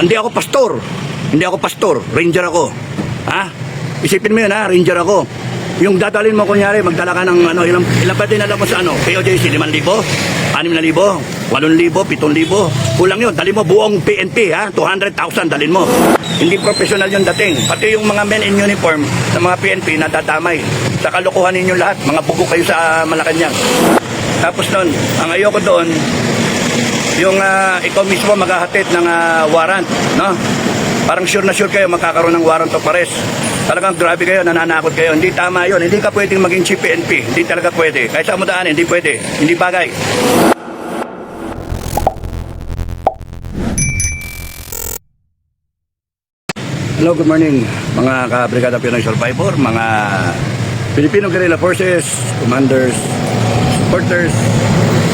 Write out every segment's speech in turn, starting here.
Hindi ako pastor. Hindi ako pastor. Ranger ako. Ha? Isipin mo yun ha, ranger ako. Yung dadalhin mo kunyari, magdala ka ng ano, ilang ba dinala mo sa ano? POJC, 5,000, 6,000, 8,000, 7,000. Kulang yun. Dali mo buong PNP ha, 200,000 dalhin mo. Hindi professional yung dating. Pati yung mga men in uniform ng mga PNP natatamay. Sa kalokohan ninyo lahat, mga bugo kayo sa Malacanang. Tapos nun, ang ayoko doon, yung ikaw mismo maghahatid ng warrant, no? Parang sure na sure kayo magkakaroon ng warrant of arrest. Talagang grabe kayo, nananakot kayo. Hindi tama yun. Hindi ka pwedeng maging chief PNP. Hindi talaga pwede. Kahit sa mo daan, hindi pwede. Hindi bagay. Hello, good morning mga ka-Brigada Pinoy Survivor, mga Filipino Guerrilla Forces, commanders, supporters,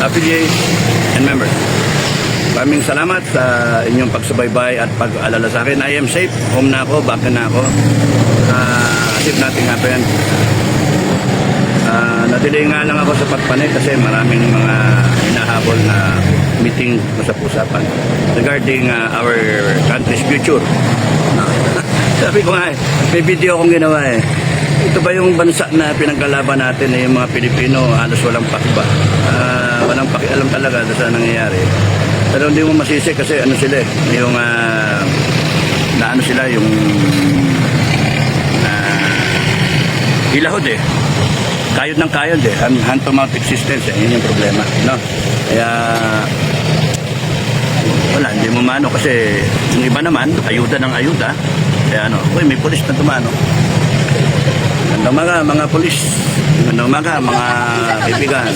affiliates, and members. Maraming salamat sa inyong pagsubaybay at pag-alala sa akin. I am safe. Home na ako, back na ako. Asip natin happen. Nadelay nga lang ako sa pagpanay kasi maraming mga hinahabol na meeting usap-usapan regarding our country's future. Sabi ko nga, may video akong ginawa eh. Ito ba yung bansa na pinagkalaban natin eh, yung mga Pilipino, halos walang pakiba. Walang pakialam talaga sa nangyayari. Pero hindi mo masisi kasi ano sila eh, yung ano sila, yung hilahod eh. Kayod ng kayod eh, hand to mouth existence eh, yun yung problema, no? Kaya wala, hindi mo mano kasi yung iba naman, ayuda ng ayuda. Kaya ano, uy, may pulis na tumano. Gandang umaga, mga pulis. Gandang umaga, mga kaibigan.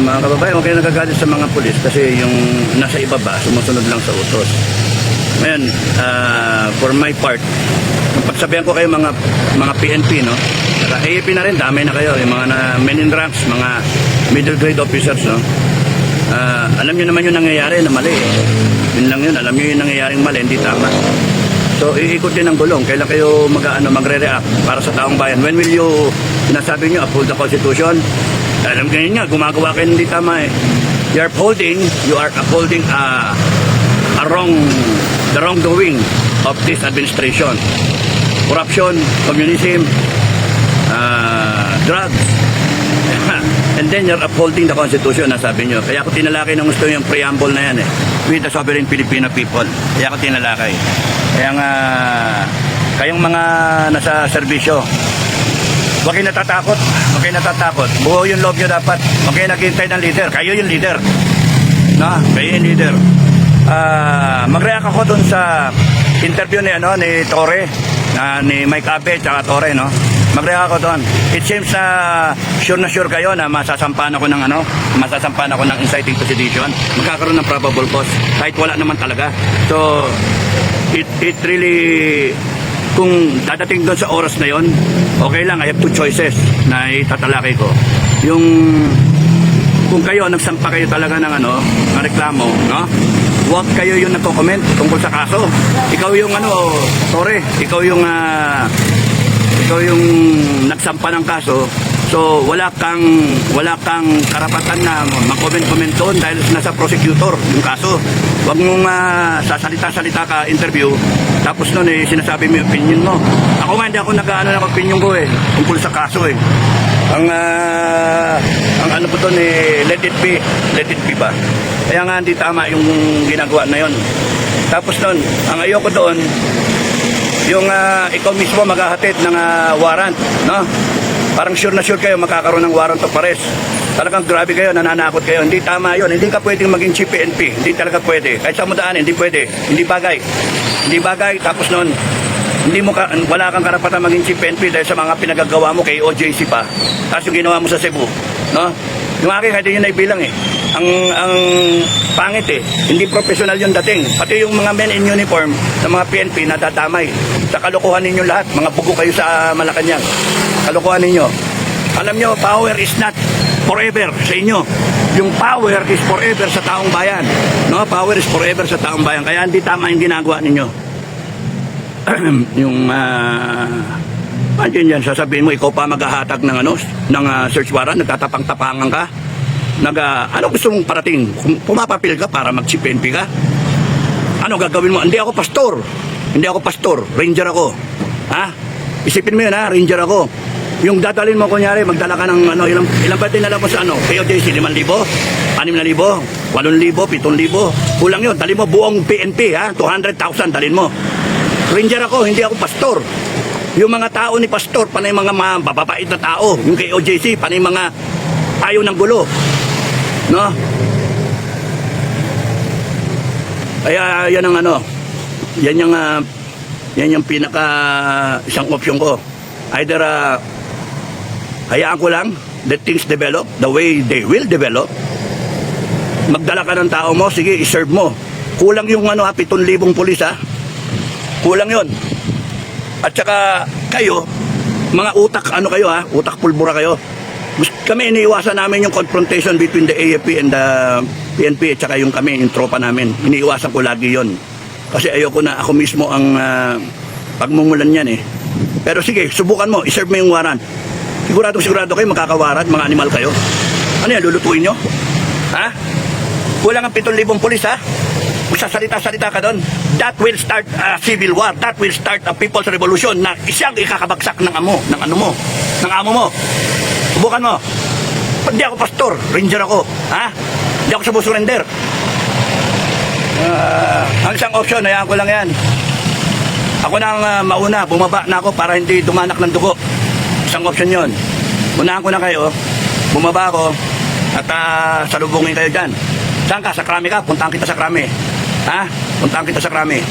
Mga kababayan, huwag kayo nagagalit sa mga pulis kasi yung nasa ibaba, sumusunod lang sa utos. Ngayon, for my part, pagsabihan ko kayo mga PNP, no? Saka AAP na rin, dami na kayo. Yung mga men in ranks, mga middle grade officers, no? Alam nyo naman yung nangyayari na mali. Yun lang yun, alam nyo yung nangyayaring mali, hindi tama. So, iikot din ang gulong. Kailan kayo magre-react para sa taong bayan? When will you, sinasabi nyo, uphold the Constitution? Alam kayo nga, gumagawa kayo hindi tama eh. You are upholding the wrongdoing of this administration. Corruption, communism, drugs. And then you're upholding the Constitution, nasabi nyo. Kaya ako tinalakay ng gusto yung preamble na yan eh. With the sovereign Filipino people. Kaya ako tinalakay. Kaya nga, kayong mga nasa serbisyo, huwag kayo natatakot. Huwag kayo natatakot. Buo yung loob nyo dapat. Huwag kayo naghihintay ng leader. Kayo yung leader. No? Kayo yung leader. Mag-react ako dun sa interview ni Torre, ni Mike Abe, tsaka Torre, no? Mag-react ako doon. It seems na sure kayo na masasampan ako ng inciting to sedition. Magkakaroon ng probable cause kahit wala naman talaga. So it really, kung dadating doon sa oras na yon, okay lang. I have two choices na itatalakay ko. Yung kung kayo nagsampa kayo talaga ng reklamo, no? Huwag kayo yung nagko-comment tungkol sa kaso. Ikaw yung Torre, ikaw yung nagsampa ng kaso. So wala kang karapatan na mag-comment doon dahil nasa prosecutor yung kaso. Huwag mong sasalita-salita ka interview tapos noon sinasabi mo yung opinion mo. Ako nga hindi ako ng opinion ko tungkol sa kaso eh. Ang ano po doon let it be ba? Kaya nga hindi tama yung ginagawa na yon. Tapos noon, ang ayoko doon yung ikaw mismo maghahatid ng warrant, no? Parang sure na sure kayo magkakaroon ng warrant of arrest. Talagang grabe kayo, nananakot kayo. Hindi tama yun. Hindi ka pwedeng maging chief PNP. Hindi talaga pwede. Kahit sa mo daan, hindi pwede. Hindi bagay. Hindi bagay. Tapos noon, wala kang karapatan maging chief PNP dahil sa mga pinagagawa mo kay OJC pa. Tapos yung ginawa mo sa Cebu, no? Yung akin, hindi yun naibilang eh. Ang pangit eh. Hindi professional yung dating. Pati yung mga men in uniform ng mga PNP natatamay. Sa kalokohan ninyo lahat. Mga bugo kayo sa Malacanang. Kalokohan ninyo. Alam nyo, power is not forever sa inyo. Yung power is forever sa taong bayan. No? Power is forever sa taong bayan. Kaya hindi tama yung ginagawa ninyo. Yung Imagine yan, sasabihin mo, ikaw pa maghahatag ng search warrant, nagtatapang-tapangan ka. Ano gusto mong parating? Pumapapil ka para mag-CPNP ka? Ano gagawin mo? Hindi ako pastor. Hindi ako pastor. Ranger ako. Ha? Isipin mo yun ha, ranger ako. Yung dadalhin mo, kunyari, magdala ka ng ano, ilang ba dinala mo sa ano? POJC, 5,000, 6,000, 8,000, 7,000. Kulang yun. Dali mo buong PNP ha, 200,000 dalhin mo. Ranger ako, hindi ako pastor. Yung mga tao ni pastor, panay mga mababait na tao. Yung kay OJC, panay mga ayaw ng gulo. No? Kaya yan ang ano, yan yung pinaka isang option ko. Either hayaan ko lang let things develop the way they will develop. Magdala ka ng tao mo, sige, iserve mo. Kulang yung 7,000 pulis ha. Kulang yon. At saka kayo, mga utak kayo ha, utak pulbura kayo. Kami iniiwasan namin yung confrontation between the AFP and the PNP at saka yung kami, yung tropa namin. Iniiwasan ko lagi yon. Kasi ayoko na ako mismo ang pagmumulan yan eh. Pero sige, subukan mo, iserve mo yung warrant. Sigurado kayo makakawarat, mga animal kayo. Ano yan, lulutuin nyo? Ha? Kulang ang 7,000 pulis ha? Magsasalita-salita ka doon. That will start a civil war. That will start a people's revolution na isang ikakabagsak ng amo mo. Subukan mo. Hindi ako pastor, ranger ako. Ha? Hindi ako sumusurrender. Ang isang option, hayaan ko lang yan. Ako nang mauna, bumaba na ako para hindi dumanak ng dugo. Isang option yon. Unahan ko na kayo, bumaba ako, at salubungin kayo dyan. Saan ka? Sa Krami ka? Puntahan kita sa Krami. Ha? Puntahan kita sa Krami.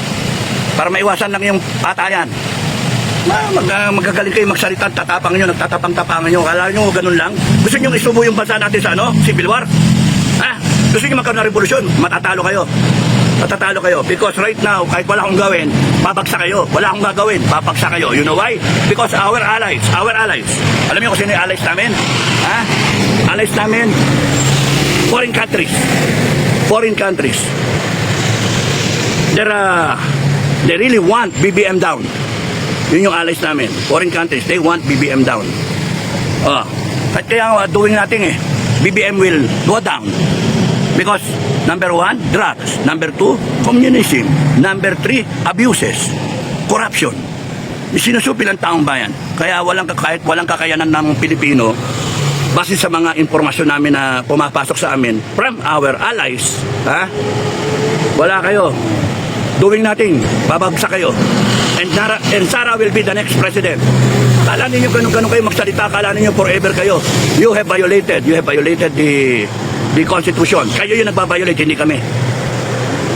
Para maiwasan lang yung patayan. Magagaling kayo magsalita, tatapang nyo, nagtatapang-tapangan nyo. Kala nyo ganun lang? Gusto nyo isubo yung bansa natin sa civil war? Ha? Gusto nyo magkaroon ng revolusyon? Matatalo kayo. Because right now, kahit wala akong gawin, babagsak kayo. Wala akong gagawin, babagsak kayo. You know why? Because our allies. Alam niyo kung sino yung allies namin? Ha? Allies namin, foreign countries. They really want BBM down. Yun yung allies namin. Foreign countries, they want BBM down. At kaya doing natin BBM will go down. Because number 1, drugs. Number 2, communism. Number 3, abuses. Corruption. Sinusupi ng taong bayan. Kaya kahit walang kakayanan ng Pilipino, base sa mga impormasyon namin na pumapasok sa amin from our allies, ha? Wala kayo. Doing nothing. Babagsak kayo. And Sara will be the next president. Kala ninyo ganun kayo magsalita. Kala ninyo forever kayo. You have violated the Constitution. Kayo yung nagbabiolate, hindi kami.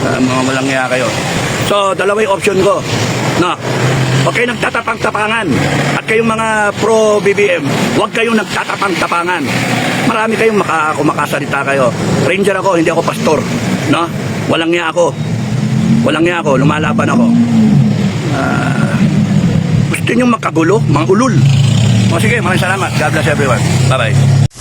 Mga malangya kayo. So, dalawa yung option ko. No. Huwag kayong nagtatapang-tapangan. At kayong mga pro-BBM, huwag kayong nagtatapang-tapangan. Marami kayong makasalita kayo. Ranger ako, hindi ako pastor. No? Walang niya ako. Lumalaban ako. Gusto nyo makagulo? Mga ulul. O sige, maraming salamat. God bless everyone. Bye-bye.